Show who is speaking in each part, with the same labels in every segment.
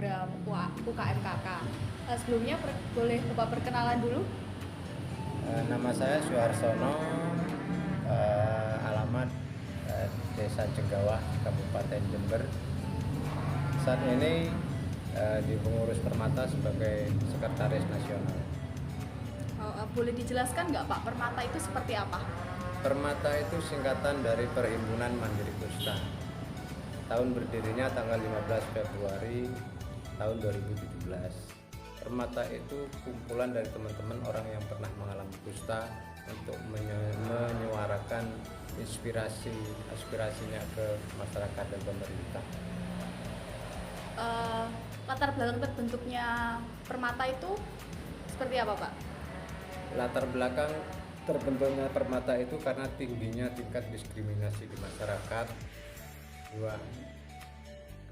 Speaker 1: program UKMKK. Sebelumnya boleh Bapak perkenalan dulu?
Speaker 2: Nama saya Suharsono, alamat Desa Jenggawah, Kabupaten Jember. Saat ini di pengurus Permata sebagai Sekretaris Nasional.
Speaker 1: Boleh dijelaskan nggak Pak, Permata itu seperti apa?
Speaker 2: Permata itu singkatan dari Perhimpunan Mandiri Kusta. Tahun berdirinya tanggal 15 Februari tahun 2017. Permata itu kumpulan dari teman-teman orang yang pernah mengalami kusta untuk menyuarakan aspirasinya ke masyarakat dan pemerintah.
Speaker 1: Latar belakang terbentuknya Permata itu seperti apa Pak?
Speaker 2: Latar belakang terbentuknya Permata itu karena tingginya tingkat diskriminasi di masyarakat.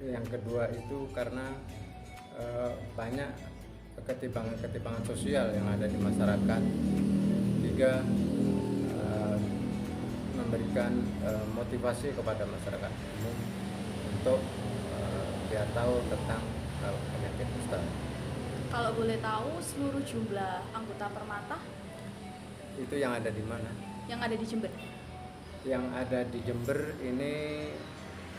Speaker 2: Yang kedua itu karena banyak ketimpangan sosial yang ada di masyarakat. Tiga, memberikan motivasi kepada masyarakat umum untuk biar tahu tentang penyakit kusta.
Speaker 1: Kalau boleh tahu seluruh jumlah anggota Permata
Speaker 2: Itu yang ada di mana?
Speaker 1: yang ada di Jember?
Speaker 2: Yang ada di Jember ini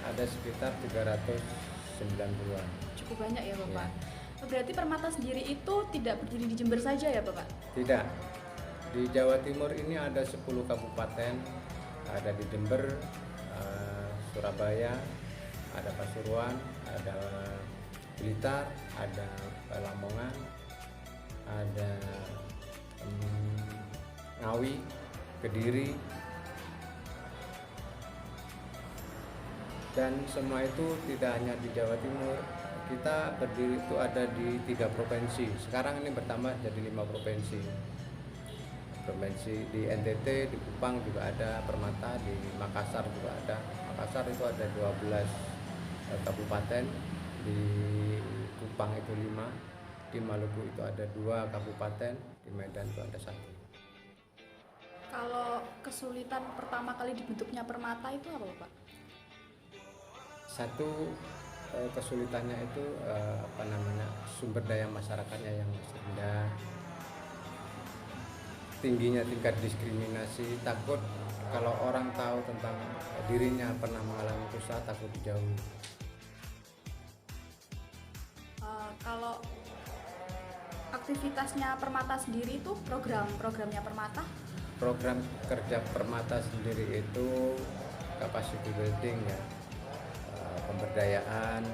Speaker 2: ada sekitar 390-an.
Speaker 1: Cukup banyak ya Bapak.
Speaker 2: Ya.
Speaker 1: Berarti Permata sendiri itu tidak berdiri di Jember saja ya Bapak?
Speaker 2: Tidak. Di Jawa Timur ini ada 10 kabupaten, ada di Jember, Surabaya, ada Pasuruan, ada Blitar, ada Lamongan, ada Ngawi, Kediri, dan semua itu tidak hanya di Jawa Timur. Kita berdiri itu ada di 3 provinsi. Sekarang ini bertambah jadi 5 provinsi. Provinsi di NTT, di Kupang juga ada Permata, di Makassar juga ada. Makassar itu ada 12 kabupaten, di Kupang itu 5, di Maluku itu ada 2 kabupaten, di Medan itu ada 1.
Speaker 1: Kalau kesulitan pertama kali dibentuknya Permata itu apa Pak?
Speaker 2: Satu, kesulitannya itu sumber daya masyarakatnya yang rendah, tingginya tingkat diskriminasi, takut kalau orang tahu tentang dirinya pernah mengalami kusta, takut dijauhi.
Speaker 1: Kalau aktivitasnya Permata sendiri itu programnya Permata?
Speaker 2: Program kerja Permata sendiri itu capacity building ya, pemberdayaan,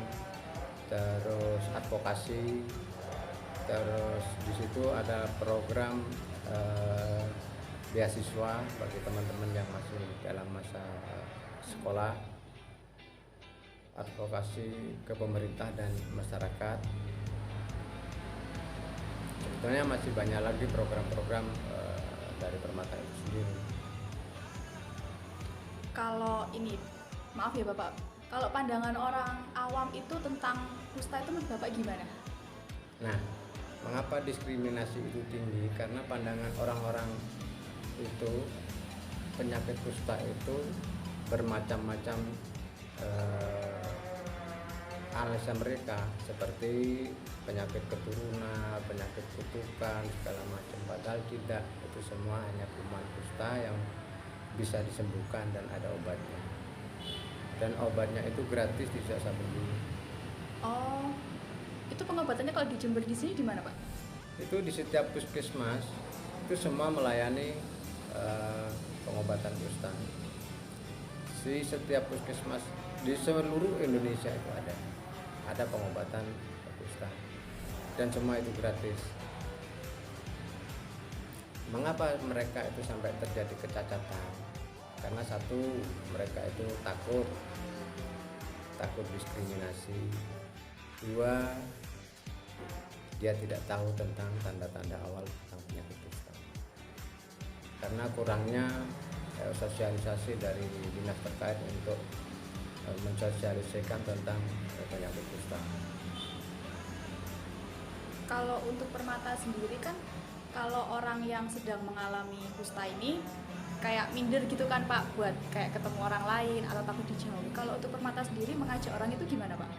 Speaker 2: terus advokasi, terus di situ ada program beasiswa bagi teman-teman yang masih dalam masa sekolah, advokasi ke pemerintah dan masyarakat. Sebetulnya masih banyak lagi program-program dari Permata itu sendiri.
Speaker 1: Kalau ini, maaf ya Bapak, kalau pandangan orang awam itu tentang kusta itu menurut Bapak gimana?
Speaker 2: Nah, mengapa diskriminasi itu tinggi? Karena pandangan orang-orang itu penyakit kusta itu bermacam-macam alasan mereka, seperti penyakit keturunan, penyakit kutukan, segala macam. Padahal tidak, itu semua hanya kuman kusta yang bisa disembuhkan dan ada obatnya. Dan obatnya itu gratis, tidak usah beli.
Speaker 1: Oh, itu pengobatannya kalau di Jember di sini di mana Pak?
Speaker 2: Itu di setiap puskesmas itu semua melayani pengobatan kusta. Di setiap puskesmas di seluruh Indonesia itu ada pengobatan kusta dan semua itu gratis. Mengapa mereka itu sampai terjadi kecacatan? Karena satu, mereka itu takut diskriminasi. Dua, dia tidak tahu tentang tanda-tanda awal tentang penyakit kusta. Karena kurangnya sosialisasi dari dinas terkait untuk mensosialisasikan tentang penyakit kusta.
Speaker 1: Kalau untuk Permata sendiri kan, kalau orang yang sedang mengalami kusta ini kayak minder gitu kan Pak, buat kayak ketemu orang lain atau takut dijauhi. Kalau untuk Permata sendiri mengajak orang itu gimana Pak?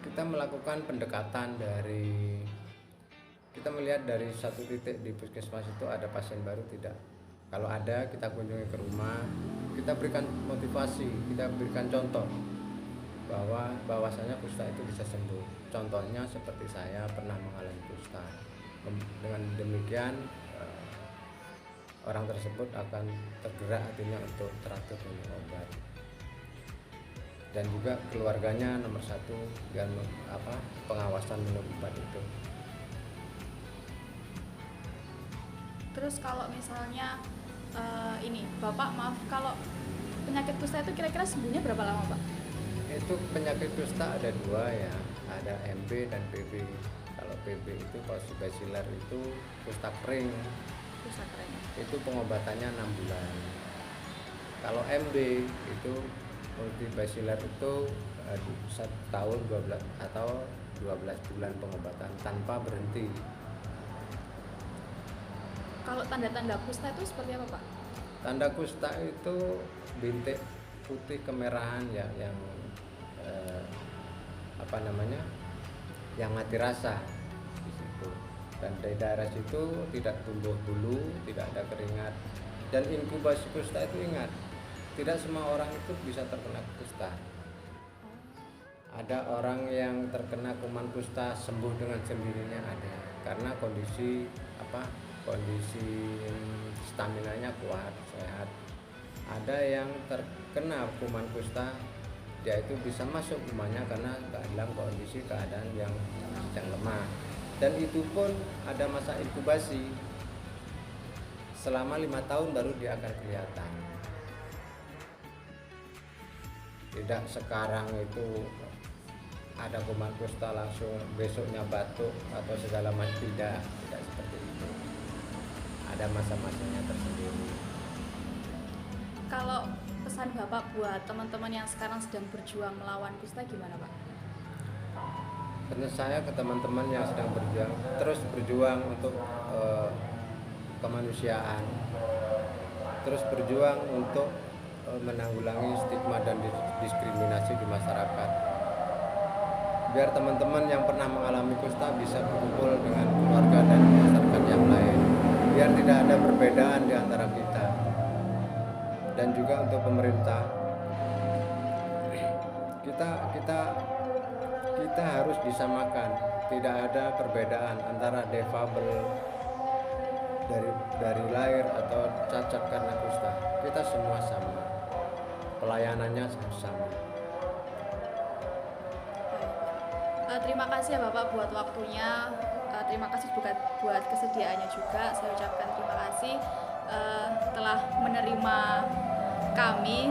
Speaker 2: Kita kita melakukan pendekatan dari, kita melihat dari satu titik di puskesmas itu ada pasien baru tidak. Kalau ada, kita kunjungi ke rumah, kita berikan motivasi, kita berikan contoh bahwasanya kusta itu bisa sembuh. Contohnya seperti saya pernah mengalami kusta. Dengan demikian orang tersebut akan tergerak hatinya untuk teratur minum obat. Dan juga keluarganya nomor satu dengan pengawasan minum obat itu.
Speaker 1: Terus kalau misalnya ini Bapak, maaf, kalau penyakit kusta itu kira-kira sembuhnya berapa lama Pak?
Speaker 2: Itu penyakit kusta ada dua ya, ada MB dan PB. Kalau PB itu Bacillus itu kusta kering.
Speaker 1: Kusta kering.
Speaker 2: Itu pengobatannya 6 bulan. Kalau MB itu Bacillus itu 1 tahun 12 atau 12 bulan pengobatan tanpa berhenti.
Speaker 1: Kalau tanda-tanda kusta itu seperti apa Pak?
Speaker 2: Tanda kusta itu bintik putih kemerahan ya, yang yang mati rasa di situ. Dan dari daerah situ tidak tumbuh bulu, tidak ada keringat. Dan inkubasi kusta itu ingat, tidak semua orang itu bisa terkena kusta. Ada orang yang terkena kuman kusta sembuh dengan sendirinya ada, karena kondisi staminanya kuat, sehat. Ada yang terkena kuman kusta, dia itu bisa masuk kumannya karena dalam kondisi keadaan yang lemah. Dan itu pun ada masa inkubasi selama 5 tahun baru dia akan kelihatan. Tidak sekarang itu ada kuman kusta langsung besoknya batuk atau segala macam, tidak seperti itu. Ada masa-masanya tersendiri.
Speaker 1: Kalau pesan Bapak buat teman-teman yang sekarang sedang berjuang melawan kusta gimana Pak?
Speaker 2: Pesan saya ke teman-teman yang sedang terus berjuang untuk kemanusiaan, terus berjuang untuk menanggulangi stigma dan diskriminasi di masyarakat. Biar teman-teman yang pernah mengalami kusta bisa berkumpul dengan keluarga dan masyarakat yang lain. Biar tidak ada perbedaan di antara kita. Dan juga untuk pemerintah, kita harus disamakan. Tidak ada perbedaan antara defabel dari lahir atau cacat karena kusta. Kita semua sama, pelayanannya sama.
Speaker 1: Terima kasih ya Bapak buat waktunya. Terima kasih buat kesediaannya juga. Saya ucapkan terima kasih telah menerima kami,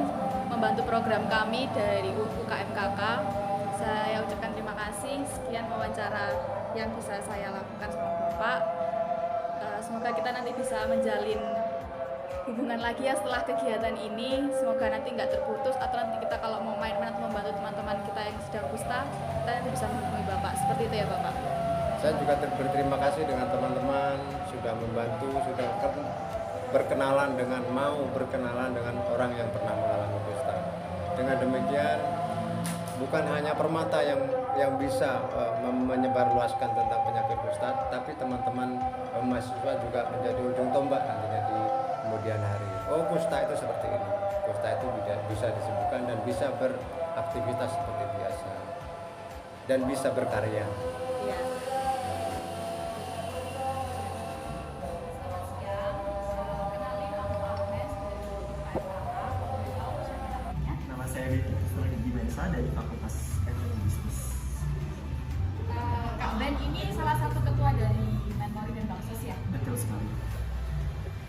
Speaker 1: membantu program kami dari UKMKK. Saya ucapkan terima kasih. Sekian wawancara yang bisa saya lakukan sama Bapak. Semoga kita nanti bisa menjalin hubungan lagi ya setelah kegiatan ini. Semoga nanti nggak terputus, atau nanti kita kalau mau main-main atau membantu teman-teman kita yang sedang kusta, kita nanti bisa menghubungi Bapak. Seperti itu ya Bapak.
Speaker 2: Saya juga berterima kasih dengan teman-teman sudah membantu, sudah berkenalan dengan orang yang pernah mengalami kusta. Dengan demikian bukan hanya Permata yang bisa menyebarluaskan tentang penyakit kusta, tapi teman-teman mahasiswa juga menjadi ujung tombak nantinya di kemudian hari. Oh, kusta itu seperti ini. Kusta itu bisa disembuhkan dan bisa beraktivitas seperti biasa dan bisa berkarya.
Speaker 1: Iya.
Speaker 3: Nama saya Gigi Bensa dari Fakultas Ekonomi Bisnis.
Speaker 1: Kak Ben ini salah satu ketua dari Mentori dan Baksos ya?
Speaker 3: Betul sekali.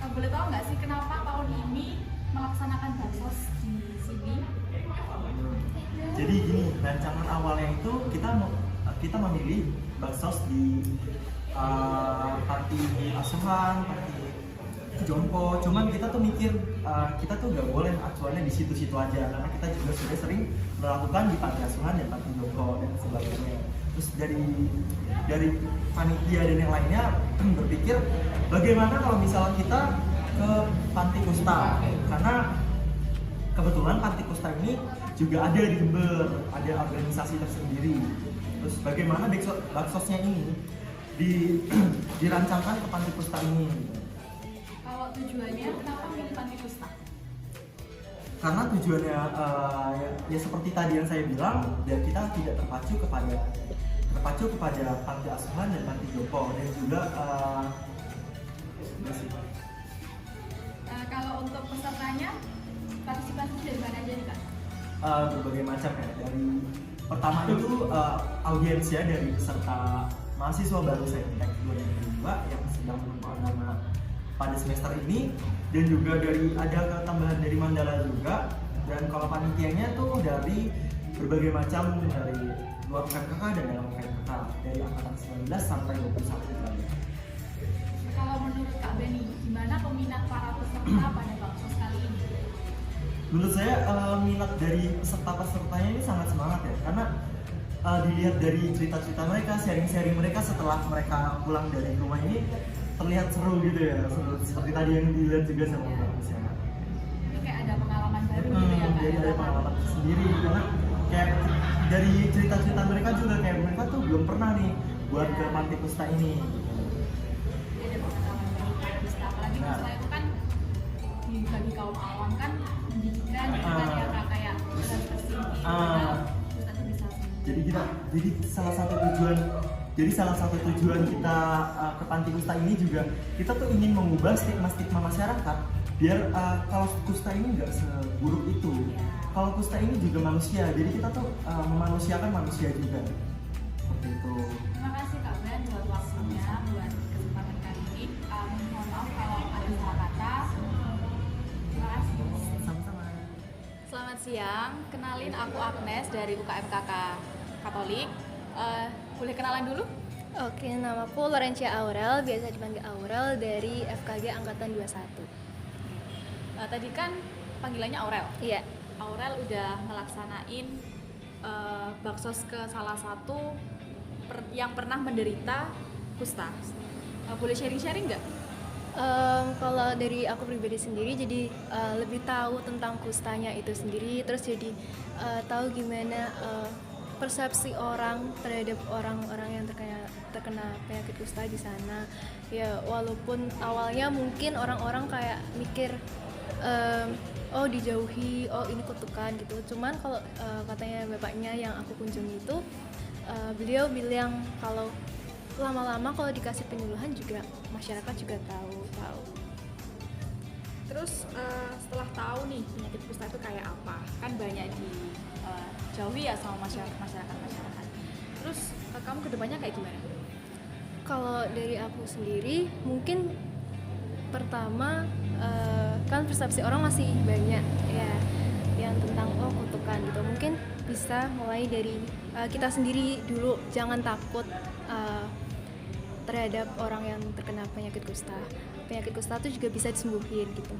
Speaker 1: Boleh tahu nggak sih kenapa tahun ini melaksanakan Baksos di sini?
Speaker 3: Jadi gini, rancangan awalnya itu kita memilih Baksos di panti asuhan, panti jompo. Cuman kita tuh mikir kita tuh nggak boleh acuannya di situ-situ aja, karena kita juga sudah sering melakukan di panti asuhan dan panti jompo dan sebagainya. Terus dari panitia dan yang lainnya berpikir bagaimana kalau misalnya kita ke panti kusta, karena kebetulan panti kusta ini juga ada di Jember, ada organisasi tersendiri. Terus bagaimana baksosnya ini dirancangkan ke Panti Pusta ini?
Speaker 1: Kalau tujuannya kenapa milih Panti Pusta?
Speaker 3: Karena tujuannya ya seperti tadi yang saya bilang, ya kita tidak terpacu kepada panti asuhan dan panti jompo, dan juga
Speaker 1: Kalau untuk pesertanya partisipasi dari mana aja nih Kak?
Speaker 3: berbagai macam ya. Dari pertama itu audiens ya, dari peserta mahasiswa baru Saintek 2002 yang sedang menempuh agama pada semester ini, dan juga ada tambahan dari Mandala juga. Dan kalau panitianya tuh dari berbagai macam, dari luar UKMKK dan dalam UKMKK, dari angkatan 19 sampai 21 tadi.
Speaker 1: Kalau menurut Kak Beni, gimana peminat para peserta pada baksos kali ini?
Speaker 3: Menurut saya minat dari peserta-pesertanya ini sangat semangat ya, karena dilihat dari cerita-cerita mereka, sharing-sharing mereka setelah mereka pulang dari rumah ini terlihat seru gitu ya, seperti tadi yang dilihat juga sama Mbak Luciana.
Speaker 1: Ini kayak ada pengalaman baru gitu ya Kak?
Speaker 3: Jadi ada pengalaman sendiri, karena kayak dari cerita-cerita mereka juga kayak mereka tuh belum pernah nih buat ke Panti Pusta ini.
Speaker 1: Ada pengalaman baru Panti Pusta, apalagi
Speaker 3: Nah.
Speaker 1: Pusta itu kan bagi kaum awam kan menjijikan gitu kan ya Kak, kayak harus bersih Pusta itu bisa
Speaker 3: Jadi salah satu tujuan kita ke Panti Pusta ini juga, kita tuh ingin mengubah stigma masyarakat, biar kalau kusta ini nggak seburuk itu. Kalau kusta ini juga manusia, jadi kita tuh memanusiakan manusia juga. Seperti itu.
Speaker 1: Terima kasih Kak Ben buat waktunya, buat kesempatan kali ini. Mohon maaf kalau ada salah kata. Terima kasih.
Speaker 3: Sama-sama.
Speaker 1: Selamat siang, kenalin aku Agnes dari UKMKK Katolik. Boleh kenalan dulu?
Speaker 4: Oke, namaku Lorencia Aurel, biasa dipanggil Aurel, dari FKG Angkatan 21.
Speaker 1: Tadi kan panggilannya Aurel.
Speaker 4: Iya,
Speaker 1: Aurel udah ngelaksanain baksos ke salah satu yang pernah menderita kusta. Boleh sharing-sharing nggak?
Speaker 4: kalau dari aku pribadi sendiri, jadi lebih tahu tentang kustanya itu sendiri, terus jadi tahu gimana persepsi orang terhadap orang-orang yang terkena penyakit kusta di sana. Ya, walaupun awalnya mungkin orang-orang kayak mikir oh dijauhi, oh ini kutukan gitu. Cuman kalau katanya bapaknya yang aku kunjungi itu, beliau bilang kalau lama-lama kalau dikasih penyuluhan juga masyarakat juga tahu.
Speaker 1: Terus setelah tahu nih penyakit kusta itu kayak apa, kan banyak dijauhi ya sama masyarakat. Terus kamu kedepannya kayak gimana?
Speaker 4: Kalau dari aku sendiri, mungkin pertama kan persepsi orang masih banyak ya yang tentang kutukan gitu. Mungkin bisa mulai dari kita sendiri dulu, jangan takut terhadap orang yang terkena penyakit kusta. Penyakit kusta itu juga bisa disembuhin gitu.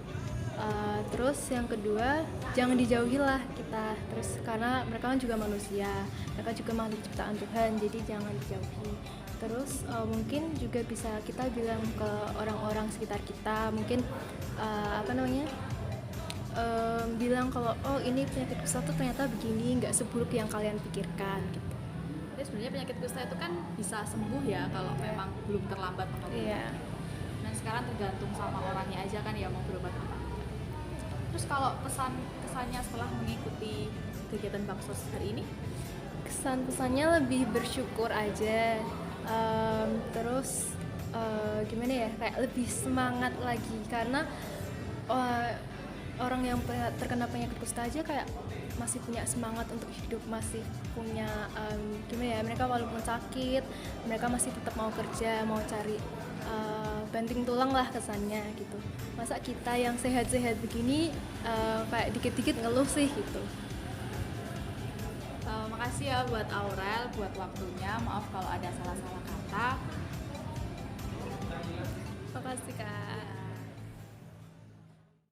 Speaker 4: Terus yang kedua, jangan dijauhi lah kita, terus karena mereka kan juga manusia, mereka juga makhluk ciptaan Tuhan, jadi jangan dijauhi. Terus mungkin juga bisa kita bilang ke orang-orang sekitar kita, mungkin bilang kalau oh ini penyakit kusta tuh ternyata begini, nggak seburuk yang kalian pikirkan gitu.
Speaker 1: Jadi sebenarnya penyakit kusta itu kan bisa sembuh ya kalau memang belum terlambat mengobati.
Speaker 4: Iya.
Speaker 1: Dan sekarang tergantung sama orangnya aja kan ya mau berobat apa. Terus kalau kesannya setelah mengikuti kegiatan baksos hari ini?
Speaker 4: Kesan-pesannya lebih bersyukur aja. Terus gimana ya, kayak lebih semangat lagi karena orang yang terkena penyakit kusta aja kayak masih punya semangat untuk hidup, masih punya gimana ya, mereka walaupun sakit mereka masih tetap mau kerja, mau cari banting tulang lah kesannya gitu. Masa kita yang sehat-sehat begini kayak dikit-dikit ngeluh sih gitu.
Speaker 1: Makasih ya buat Aurel, buat waktunya. Maaf kalau ada salah-salah kata.
Speaker 4: Makasih Kak.